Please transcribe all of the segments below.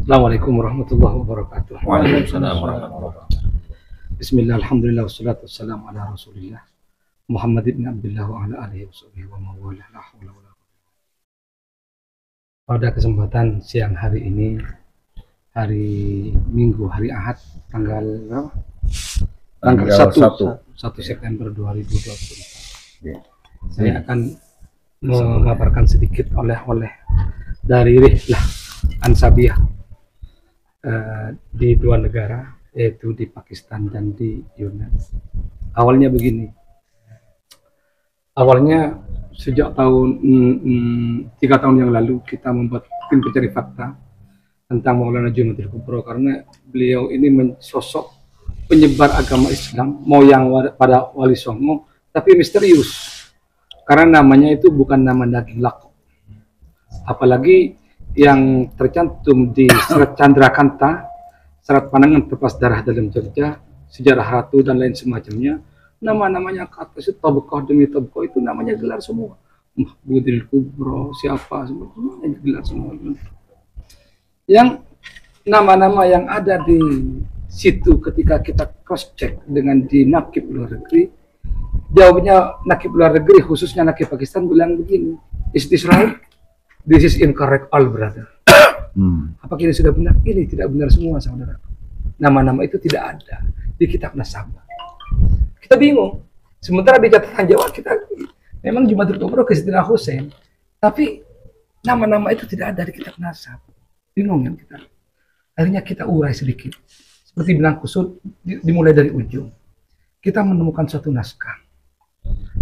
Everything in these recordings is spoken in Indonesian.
Assalamualaikum warahmatullahi wabarakatuh. Waalaikumsalam warahmatullahi wabarakatuh. Bismillah, alhamdulillah, wassalatu wassalamu ala rasulillah Muhammad ibn Abdullah wa ala alihi wa mawala la hawla wa la quwwata. Pada kesempatan siang hari ini, hari Minggu, hari Ahad, tanggal berapa? Tanggal 1 September 2024. Ya. Saya akan mengabarkan sedikit oleh-oleh dari Rihlah Ansabiyah di dua negara, yaitu di Pakistan dan di Yunan. Awalnya begini, awalnya sejak tahun 3 tahun yang lalu kita membuat tim pencari fakta tentang Maulana Jumatil Kubro, karena beliau ini sosok penyebar agama Islam, moyang pada Wali Songo, tapi misterius karena namanya itu bukan nama daging laku, apalagi yang tercantum di Serat Candrakanta, Serat Panangan Tepas Darah dalam Jogja, Sejarah Ratu dan lain semacamnya. Nama-namanya ke atas itu tabaqah demi tabaqah, itu namanya gelar semua. Mahmudil Kubro, siapa semuanya gelar semua. Yang nama-nama yang ada di situ ketika kita cross check dengan di nakib luar negeri, jawabnya nakib luar negeri khususnya nakib Pakistan bilang begini, is this right? This is incorrect all brother. Apakah ini sudah benar? Ini tidak benar semua saudara. Nama-nama itu tidak ada di kitab nasabah. Kita bingung. Sementara di catatan Jawa kita memang Jumatil Kubro ke Sayyidina Husain, tapi nama-nama itu tidak ada di kitab nasab. Bingung kan kita. Akhirnya kita urai sedikit. Seperti bilang kusut, dimulai dari ujung. Kita menemukan suatu naskah.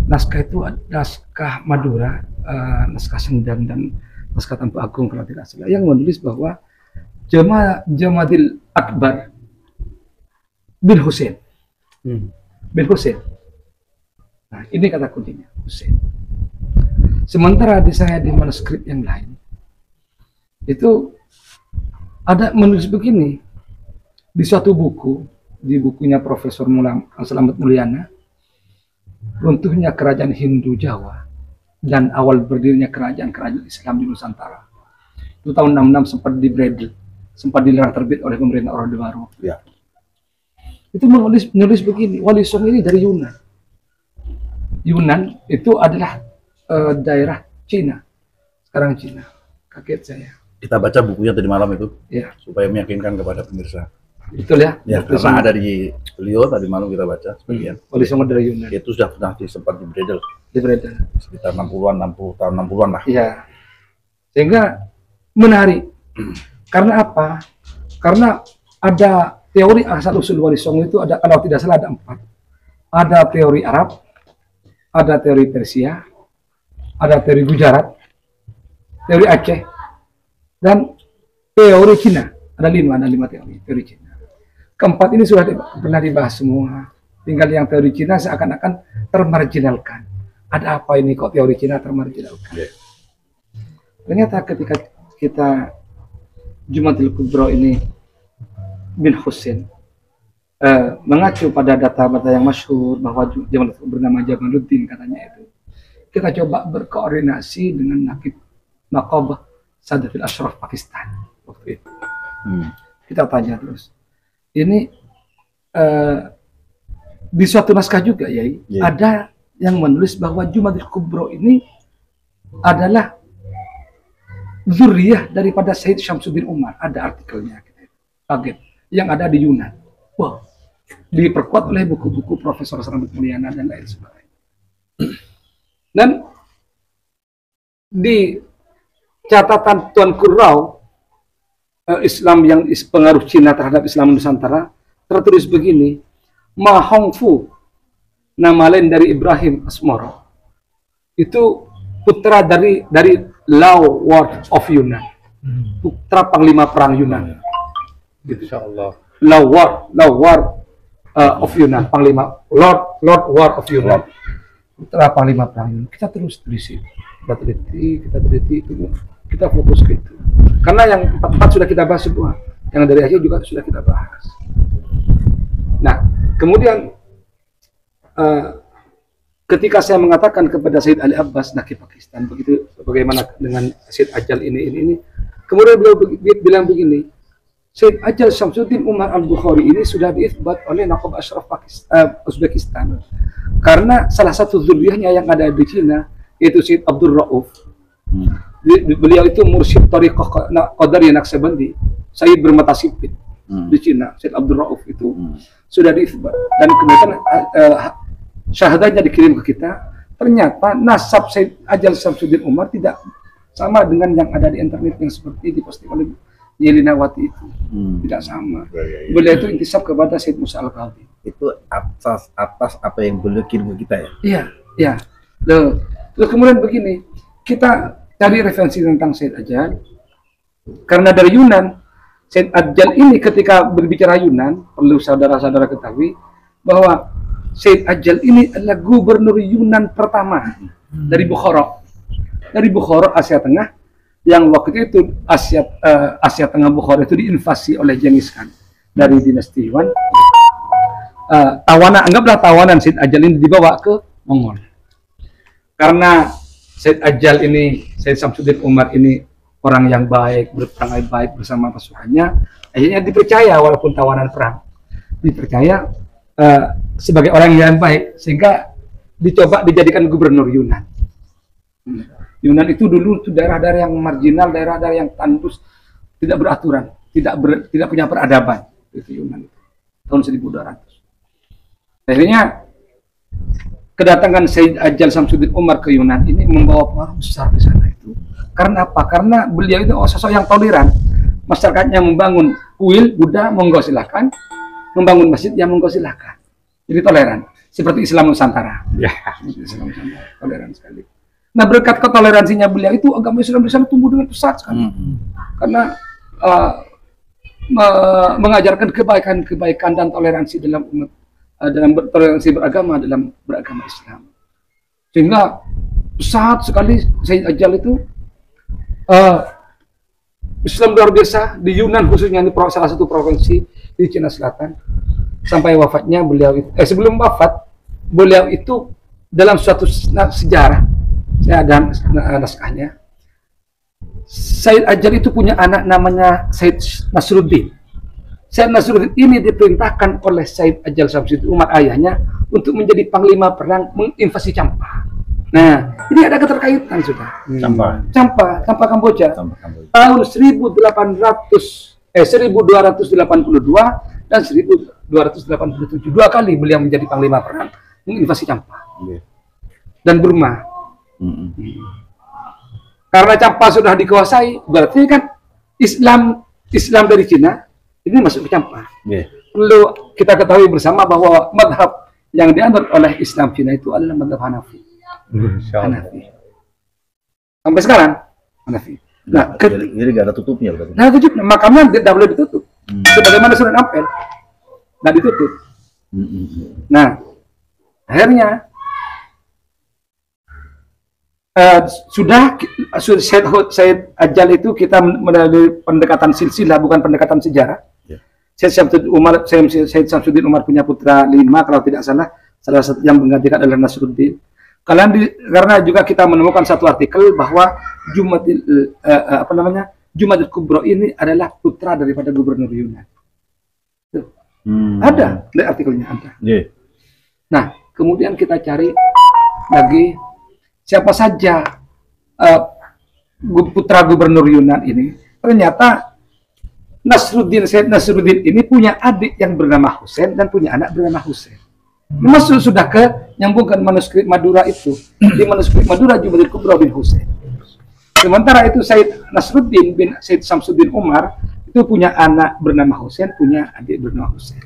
Naskah itu naskah Madura, naskah Sendang dan naskah Tampu Agung kalau tidak salah, yang menulis bahwa Jamatil Akbar bin Husain. Bin Husain. Nah, ini kata kuncinya, Husain. Sementara di saya di manuskrip yang lain itu ada menulis begini di suatu buku, di bukunya Profesor Slamet Mulyana, runtuhnya kerajaan Hindu Jawa dan awal berdirinya kerajaan-kerajaan Islam di Nusantara. Itu tahun 66 sempat dibredel, sempat dilarang terbit oleh pemerintah Orde Baru. Ya. Itu menulis begini, Wali Songo ini dari Yunan. Yunan itu adalah daerah Cina. Sekarang Cina. Kaget saya. Kita baca bukunya tadi malam itu, Ya. supaya meyakinkan kepada pemirsa. Betul ya? Ya, karena ada di beliau tadi malam kita baca sebagian. Wali Songo dari Yunan. Itu sudah pernah sempat dibredel Dibredel. sekitar 60-an, 60 tahun 60-an lah. Iya. Sehingga menarik. Karena apa? Karena ada teori asal usul Wali Songo itu ada, kalau tidak salah ada 4. Ada teori Arab, ada teori Persia, ada teori Gujarat, teori Aceh, dan teori Cina. Ada 5 teori Cina. Keempat ini sudah pernah dibahas semua. Tinggal yang teori Cina seakan-akan termarginalkan. Ada apa ini kok teori Cina termarginalkan? Ternyata ketika kita Jumatil Kubro ini bin Husain mengacu pada data-data yang masyhur bahwa Jumatil Kubro bernama Jamaluddin katanya itu. Kita coba berkoordinasi dengan nakib Naqabah Sadatul Ashraf Pakistan waktu itu. Kita tanya terus. Ini di suatu naskah juga ya, ada yang menulis bahwa Jumatil Kubro ini adalah zuriyah daripada Sayyid Syamsuddin Umar. Ada artikelnya, kaget, yang ada di Yunan. Wah, diperkuat oleh buku-buku Profesor Slamet Mulyana dan lain sebagainya. Dan di catatan Tuan Kurau, Islam yang pengaruh Cina terhadap Islam Nusantara, tertulis begini, Ma Hongfu, nama lain dari Ibrahim Asmoro, itu putra dari Lao Ward of Yunan, putra panglima perang Yunan. Insya Allah. Lao Ward of Yunan, panglima Lord Ward of Yunan, putra panglima perang Yunan. Kita terus teliti, kita teliti itu, kita fokus ke itu. Karena yang 4 sudah kita bahas semua, yang dari Aceh juga sudah kita bahas. Nah, kemudian ketika saya mengatakan kepada Sayyid Ali Abbas Naqib Pakistan, begitu bagaimana dengan Sayyid Ajal ini, kemudian beliau bilang begini, Syed Ajal Syamsuddin Umar Al-Bukhari ini sudah diisbat oleh Naqab Ashraf Uzbekistan. Karena salah satu zuriyahnya yang ada di Cina, yaitu Syed Abdul Rauf. Beliau itu mursyid Tariqah Qadariyah Naqsyabandi, Sayyid bermata sipit di Cina. Syed Abdul Rauf itu sudah diisbat. Dan kemudian syahadahnya dikirim ke kita. Ternyata nasab Syed Ajal Syamsuddin Umar tidak sama dengan yang ada di internet yang seperti diposting oleh Yelinawati itu. Tidak sama. Beliau itu intisab kepada Syed Musa Al-Qadhi. Itu atas apa yang beliau kirim ke kita ya? Iya, iya. Terus kemudian begini, kita cari referensi tentang Syed Ajal. Karena dari Yunan, Syed Ajal ini ketika berbicara Yunan, perlu saudara-saudara ketahui bahwa Syed Ajal ini adalah gubernur Yunan pertama dari Bukhara. Dari Bukhara, Asia Tengah, yang waktu itu Asia Tengah Bukhara itu diinvasi oleh Genghis Khan dari dinasti Yuan. Anggaplah tawanan Syed Ajal ini dibawa ke Mongol. Karena Syed Ajal ini, Syed Syamsuddin Umar ini orang yang baik, berperangai baik bersama pasukannya, akhirnya dipercaya walaupun tawanan perang. Dipercaya sebagai orang yang baik, sehingga dicoba dijadikan gubernur Yunan. Yunan itu dulu itu daerah-daerah yang marginal, daerah-daerah yang tandus, tidak beraturan, tidak punya peradaban. Itu Yunan itu tahun 1200. Akhirnya kedatangan Syed Ajal Syamsuddin Umar ke Yunan ini membawa pengaruh besar di sana itu. Karena apa? Karena beliau itu sosok yang toleran. Masyarakatnya membangun kuil Buddha, monggo silakan. Membangun masjid, ya monggo silakan. Jadi toleran, seperti Islam Nusantara. Ya, Islam Nusantara, toleran sekali. Nah, berkat ketoleransinya beliau itu agama Islam di sana tumbuh dengan pesat sekali. Karena mengajarkan kebaikan dan toleransi dalam umat, dalam toleransi beragama dalam beragama Islam. Sehingga pesat sekali Syed Ajal itu Islam luar biasa di Yunan, khususnya di salah satu provinsi di Cina Selatan. Sampai wafatnya beliau itu, sebelum wafat beliau itu dalam suatu sejarah, saya ada naskahnya. Syed Ajal itu punya anak namanya Syed Nasruddin. Syed Nasruddin ini diperintahkan oleh Syed Ajal Syamsuddin Umar ayahnya untuk menjadi panglima perang menginvasi Champa. Nah, ini ada keterkaitan sudah. Champa Kamboja. Tahun 1282 dan 1287, 2 kali beliau menjadi panglima perang menginvasi Champa dan Burma. Karena Champa sudah dikuasai, berarti kan Islam dari Cina ini masuk ke Champa. Perlu kita ketahui bersama bahwa madhab yang dianut oleh Islam Cina itu adalah madhab Hanafi. Sampai sekarang Hanafi. Nah, jadi nggak ada tutupnya berarti. Nah, tutupnya makamnya tidak boleh ditutup. Sebagaimana Sunan Ampel, nggak ditutup. Nah, akhirnya sudah Syed Ajal itu kita melalui pendekatan silsilah, bukan pendekatan sejarah. Syed Syamsuddin Umar punya putra 5 kalau tidak salah satu yang menggantikan adalah Nasruddin. Karena juga kita menemukan satu artikel bahwa Jumadil Kubro ini adalah putra daripada gubernur Yunan. Ada, lihat artikelnya ada. Nah, kemudian kita cari lagi siapa saja putra gubernur Yunan ini. Ternyata Syed Nasruddin ini punya adik yang bernama Husain dan punya anak bernama Husain. Masuk sudah ke nyambungkan manuskrip Madura itu. Di manuskrip Madura Jumadil Kubro bin Husain. Sementara itu Syed Nasruddin bin Syed Syamsuddin Umar itu punya anak bernama Husain, punya adik bernama Husain.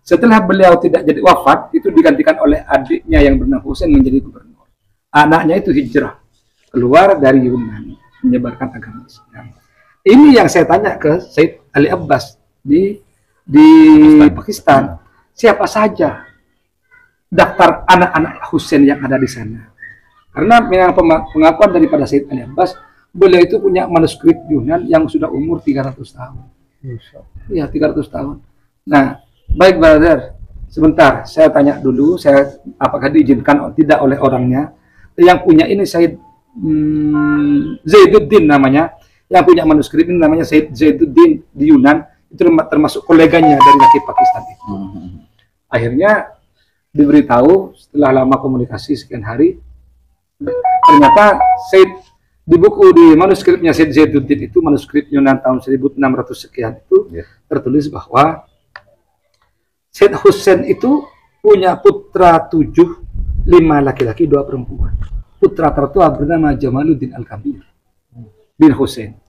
Setelah beliau tidak jadi wafat, itu digantikan oleh adiknya yang bernama Husain menjadi gubernur. Anaknya itu hijrah keluar dari Yunan menyebarkan agama Islam. Ini yang saya tanya ke Syed Ali Abbas di Pakistan. Siapa saja daftar anak-anak Husain yang ada di sana? Karena memang pengakuan daripada Syed Ali Abbas, beliau itu punya manuskrip Yunan yang sudah umur 300 tahun. Iya, 300 tahun. Nah, baik brother, sebentar, saya tanya dulu, apakah diizinkan atau tidak oleh orangnya. Yang punya ini Syed Zaiduddin namanya, yang punya manuskrip ini namanya Syed Zaiduddin di Yunan, itu termasuk koleganya dari Nakib Pakistan itu. Akhirnya diberitahu setelah lama komunikasi sekian hari, ternyata Said di buku di manuskripnya Said Zaiduddin itu, manuskrip Yunan tahun 1600 sekian itu tertulis bahwa Said Hussein itu punya putra 7, 5 laki-laki, 2 perempuan. Putra tertua bernama Jamaluddin Al-Kabir bin Hussein.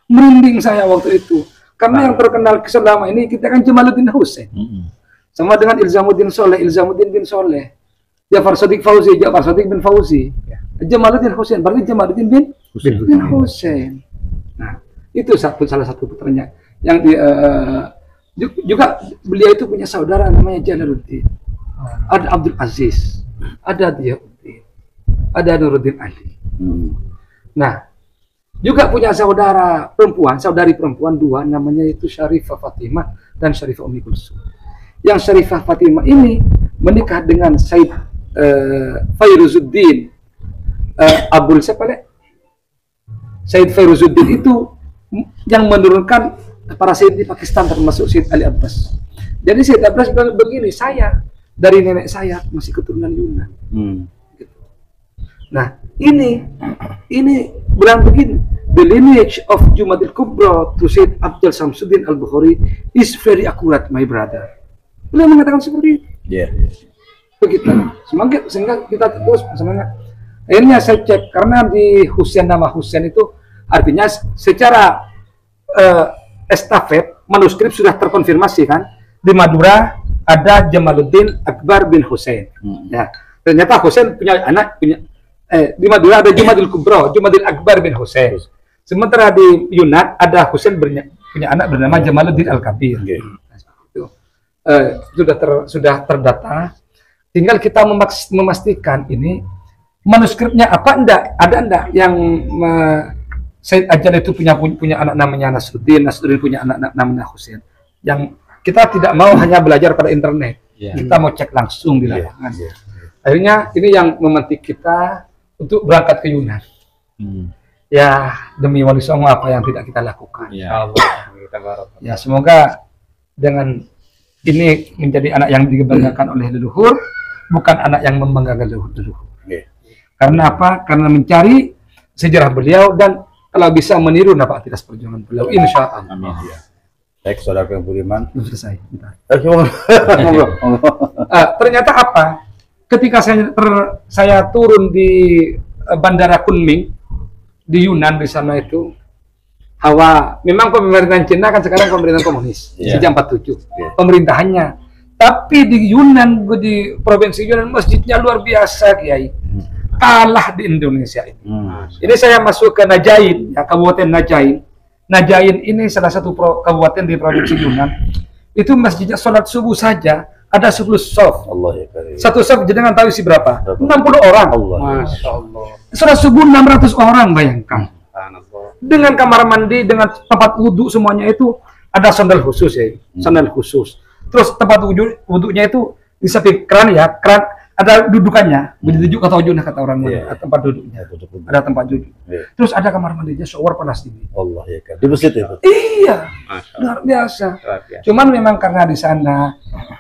Merinding saya waktu itu, karena yang terkenal selama ini kita kan Jamaluddin Hussein. Sama dengan Ilzamuddin Soleh, Ilzamuddin bin Soleh, Ja'far Shadiq Fauzi, Ja'far Shadiq bin Fauzi, Jamaluddin Hussein, berarti Jamaluddin bin Hussein. Nah, itu salah satu putranya. Yang juga beliau itu punya saudara namanya Jalaluddin, ada Abdul Aziz, ada Diyauddin, ada Nuruddin Ali. Nah, juga punya saudari perempuan 2, namanya itu Syarifah Fatimah dan Syarifah Ummi Kulsum. Yang Syarifah Fatimah ini menikah dengan Said Fairuzuddin Abul Said Fairuzuddin itu yang menurunkan para Sayyid di Pakistan, termasuk Sayyid Ali Abbas. Jadi Sayyid Abbas bilang begini, saya dari nenek saya masih keturunan Yunan. Nah, ini bilang begini, the lineage of Jumadil Kubra to Sayyid Abdul Samsuddin Al-Bukhari is very accurate, my brother. Beliau mengatakan seperti itu. Begitu. Sehingga kita terus semangat. Akhirnya saya cek, karena di Husain, nama Husain itu artinya secara estafet manuskrip sudah terkonfirmasi kan, di Madura ada Jamaluddin Akbar bin Husain. Ya, ternyata Husain punya anak, di Madura ada Jumadil Kubra, Jumadil Akbar bin Husain. Sementara di Yunan ada Husain punya anak bernama Jamaluddin Al-Kabir. Sudah terdata, tinggal kita memastikan ini manuskripnya apa ada enggak yang Said Ajal itu punya anak namanya Nasruddin punya anak namanya Husain. Yang kita tidak mau hanya belajar pada internet, kita mau cek langsung di lapangan. Akhirnya ini yang memantik kita untuk berangkat ke Yunan. Ya, demi Wali Songo apa yang tidak kita lakukan. Ya, semoga dengan ini menjadi anak yang dibanggakan oleh leluhur, bukan anak yang membanggakan leluhur. Karena apa? Karena mencari sejarah beliau dan kalau bisa meniru nafas perjuangan beliau, insya Allah. Baik, saudara yang budiman. Selesai. Ternyata apa? Ketika saya turun di Bandara Kunming di Yunan, di sana itu hawa, memang pemerintahan Cina kan sekarang pemerintahan komunis sejak 47 pemerintahannya, tapi di Yunan, di provinsi Yunan masjidnya luar biasa, Kiai, kalah di Indonesia ini. Ini saya masuk ke Najain, ya, Kabupaten Najain. Najain ini salah satu kabupaten di provinsi Yunan. Itu masjidnya sholat subuh saja ada 10 shaf. Satu shaf jenengan tahu isi berapa? 60 orang. Masya Allah. Sholat subuh 600 orang, bayangkan. Dengan kamar mandi, dengan tempat wudhu, semuanya itu ada sandal khusus, ya, sandal khusus. Terus tempat wudhunya itu di samping keran, ya, keran ada dudukannya, begitu kata ujungnya kata orang, tempat duduknya, ada tempat duduk. Terus ada kamar mandinya, shower panas ini. Allah ya kan. Di masjid itu. Iya, luar biasa. Cuman memang karena di sana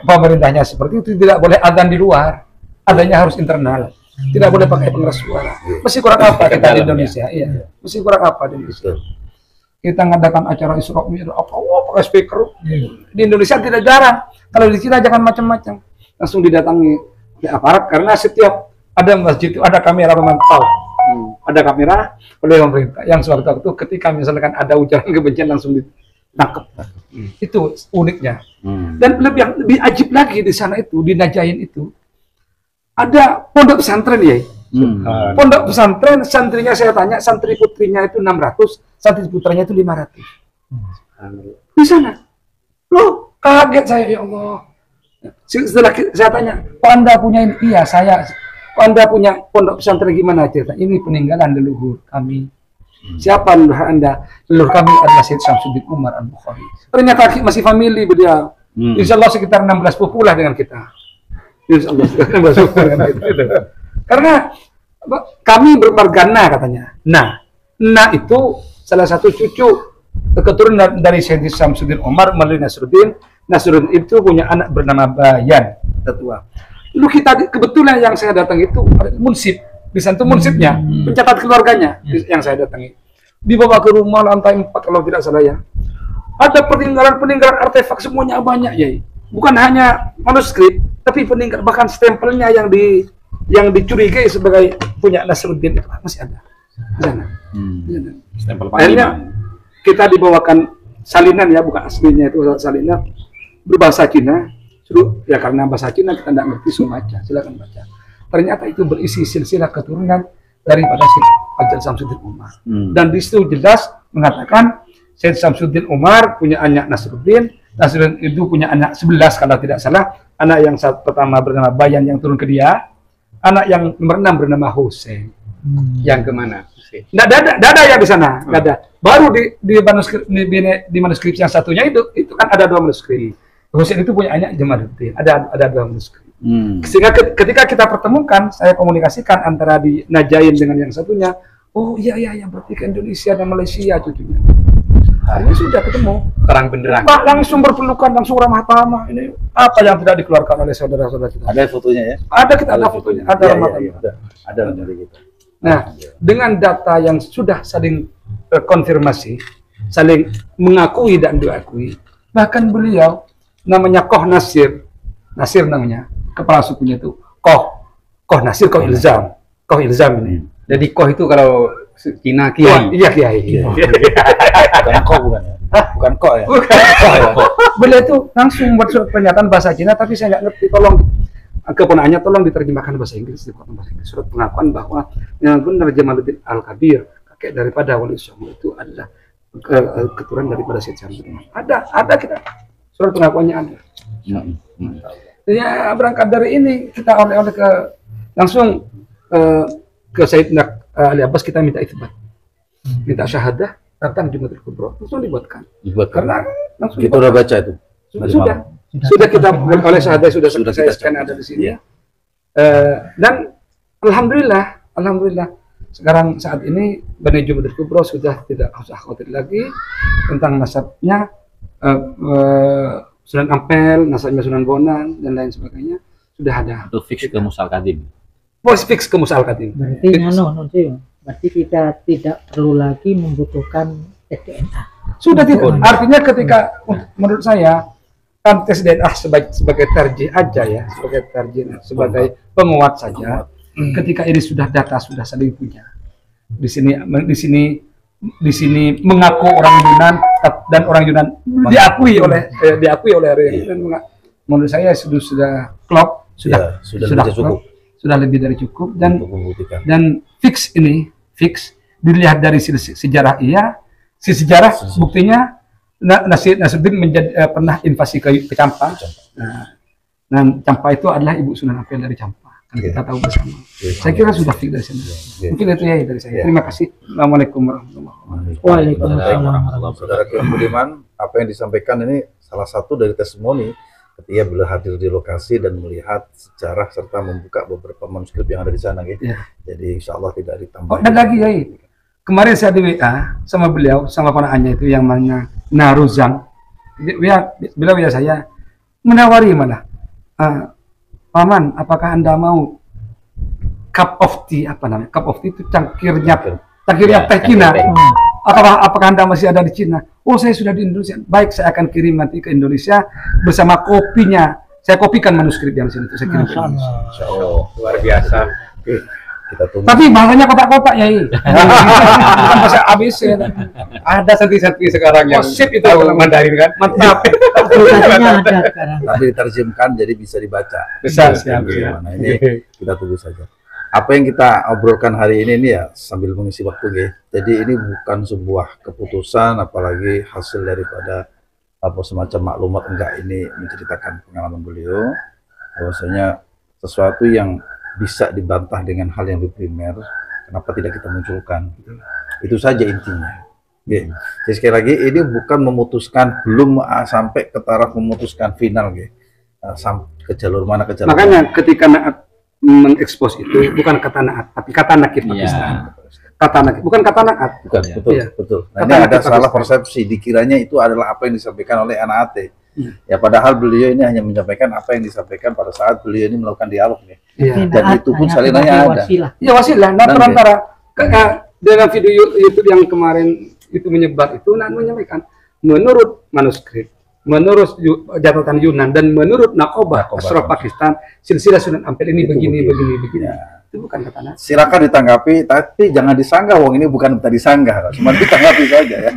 pemerintahnya seperti itu, tidak boleh adzan di luar, adanya harus internal. Tidak boleh pakai pengeras suara. Mesti kurang apa kita di Indonesia? Iya. Mesti kurang apa di Indonesia? Kita ngadakan acara Isra Mi'raj, pakai speaker. Di Indonesia tidak jarang. Kalau di Cina jangan macam-macam. Langsung didatangi oleh aparat, karena setiap ada masjid itu ada kamera pemantau. Ada kamera oleh pemerintah yang sewaktu-waktu ketika misalkan ada ujaran kebencian langsung ditangkap. Itu uniknya. Dan lebih ajib lagi di sana itu, di Najain itu ada pondok pesantren, ya. Pondok pesantren, santrinya saya tanya, santri putrinya itu 600, santri putranya itu 500. Di sana. Loh, kaget saya, ya Allah. Setelah saya tanya, kok Anda punya ini? Iya, saya. Kok Anda punya pondok pesantren, gimana cerita? Ini peninggalan leluhur kami. Siapa leluhur Anda? Leluhur kami adalah Sayyid Samsuddin Umar Al-Bukhari. Ternyata masih family beliau. Insya Allah sekitar 16 pupulah dengan kita. Insya Allah gitu. Karena kami bermargana katanya. Nah itu salah satu cucu keturunan dari Sayyid Samsudin Umar melalui Nasruddin. Nasruddin itu punya anak bernama Bayan, tetua. Lu kita kebetulan yang saya datang itu munsib, di sana tuh munsibnya, pencatat keluarganya yang saya datangi. Dibawa ke rumah lantai 4 kalau tidak salah ya. Ada peninggalan artefak semuanya banyak ya. Bukan hanya manuskrip, tapi peninggalan bahkan stempelnya yang dicurigai sebagai punya Nasruddin itu masih ada di sana. Stempel Akhirnya Panglima. kita dibawakan salinan ya, bukan aslinya itu salinan berbahasa Cina. Suruh ya karena bahasa Cina kita tidak ngerti, suruh baca, silakan baca. Ternyata itu berisi silsilah keturunan daripada Syekh Hajar Samsudin Umar. Dan di situ jelas mengatakan Syekh Samsudin Umar punya anak Nasruddin. Nasruddin itu punya anak 11 kalau tidak salah. Anak yang pertama bernama Bayan yang turun ke dia. Anak yang nomor 6 bernama Hussein. Yang kemana? Nggak ada ya di sana, nggak ada. Baru di manuskrip yang satunya itu kan ada 2 manuskrip. Hussein itu punya anak Jamaluddin, ada 2 manuskrip. Sehingga ketika kita pertemukan, saya komunikasikan antara di Najain dengan yang satunya. Oh iya berarti ke Indonesia dan Malaysia cucunya. Akhirnya sudah ketemu. Terang benderang. Pak langsung berpelukan, langsung ramah tamah. Ini apa yang tidak dikeluarkan oleh saudara-saudara kita? Ada fotonya ya? Ada, kita ada fotonya, ada ramah tamah. Ada dari kita. Nah, dengan data yang sudah saling konfirmasi, saling mengakui dan diakui, bahkan beliau namanya Koh Nasir namanya, kepala sukunya itu Koh Nasir, Koh Ilzam ini. Jadi Koh itu kalau Cina kiai. Iya kiai. Bukan kok bukan ya? Bukan kok ya? Beliau itu langsung buat surat pernyataan bahasa Cina, tapi saya nggak ngerti. Tolong keponakannya tolong diterjemahkan bahasa Inggris, surat pengakuan bahwa yang benar Jamaluddin Al-Kabir, kakek daripada Wali Songo itu adalah keturunan daripada Syekh Samsudin. Ada kita surat pengakuannya ada. Ya berangkat dari ini kita oleh ke langsung ke Sayyidina Ali Abbas, kita minta itsbat, minta syahadah datang Jumatul Kubro, langsung dibuatkan. Karena langsung kita udah baca itu. Sudah kita oleh syahadah sudah saya scan ada di sini. Dan alhamdulillah sekarang saat ini Bani Jumatul Kubro sudah tidak usah khawatir lagi tentang nasabnya Sunan Ampel, nasabnya Sunan Bonang dan lain sebagainya sudah ada. Itu fix ke Musa Al-Kadim. Fix ke Musa Al-Kadim. Berarti kita tidak perlu lagi membutuhkan tes DNA. Sudah tidak. Artinya ketika menurut saya kan tes DNA sebagai tarjih aja ya, sebagai penguat saja. Ketika ini sudah data sudah saling punya. Di sini mengaku orang Yunan dan orang Yunan diakui oleh menurut saya sudah klop, sudah cukup. Sudah lebih dari cukup dan fix dilihat dari sejarah sejarah buktinya Nasruddin pernah invasi ke Campa. Nah, Campa itu adalah ibu Sunan Ampel dari Campa. Kan kita tahu bersama. Saya kira sudah fix dari sana. Mungkin itu ya dari saya. Terima kasih. Assalamualaikum warahmatullahi wabarakatuh. Waalaikumsalam. Saudara Kiai Budiman, apa yang disampaikan ini salah satu dari testimoni ketika beliau hadir di lokasi dan melihat sejarah serta membuka beberapa manuskrip yang ada di sana gitu. Ya. Jadi insya Allah tidak ditambah. Dan lagi ya, kemarin saya di WA sama beliau, sama ponakannya itu yang namanya Naruzang. Beliau ya saya menawari malah, Paman, apakah Anda mau cup of tea, apa namanya? Cup of tea itu cangkirnya teh Cina. Apakah Anda masih ada di Cina? Oh, saya sudah di Indonesia. Baik, saya akan kirim nanti ke Indonesia bersama kopinya. Saya kopikan manuskrip yang sini itu saya kirim ke Indonesia. Luar biasa. Kita tunggu. Tapi bahasanya kotak-kotak ya, bukan bahasa ABC. Ada santri-santri sekarang yang sip itu Mandarin kan? Mantap. Aplikasinya ada sekarang. Tapi diterjemahkan jadi bisa dibaca. Bisa, Nah, siap. ini kita tunggu saja. Apa yang kita obrolkan hari ini ya sambil mengisi waktu Ge. Jadi ini bukan sebuah keputusan apalagi hasil daripada apa semacam maklumat enggak, ini menceritakan pengalaman beliau bahwasanya sesuatu yang bisa dibantah dengan hal yang lebih primer, kenapa tidak kita munculkan? Itu saja intinya. Ge. Jadi sekali lagi ini bukan memutuskan, belum sampai ke taraf memutuskan final Ge. Sampai ke jalur mana, ke jalur Makanya mana. ketika Naat mengekspos itu bukan kata Naat, tapi kata Nakib Pakistan. kata naat, bukan kata naat. Bukan, betul, Iya. betul. Nah, Kata ini ada kita salah Kristen. persepsi, dikiranya itu adalah apa yang disampaikan oleh anak AT. Iya. Ya padahal beliau ini hanya menyampaikan apa yang disampaikan pada saat beliau ini melakukan dialog nih. Iya. Dan Naat itu pun hanya salinannya sebagai ada. wasilah. Ya wasilah, nah Dan perantara dalam video YouTube yang kemarin itu menyebar itu Naat menyampaikan menurut manuskrip, menurut catatan Yunan dan menurut Nakobah Ashraf Pakistan, silsilah Sunan Ampel ini Itu begini, begini. begini. Ya. Itu bukan kata Naat. Silakan ditanggapi, tapi jangan disanggah. Wong ini bukan tadi sanggah, cuma ditanggapi saja ya.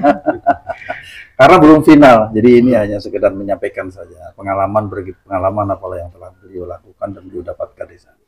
Karena belum final, jadi ini hanya sekedar menyampaikan saja pengalaman apalah yang telah beliau lakukan dan beliau dapatkan di sana.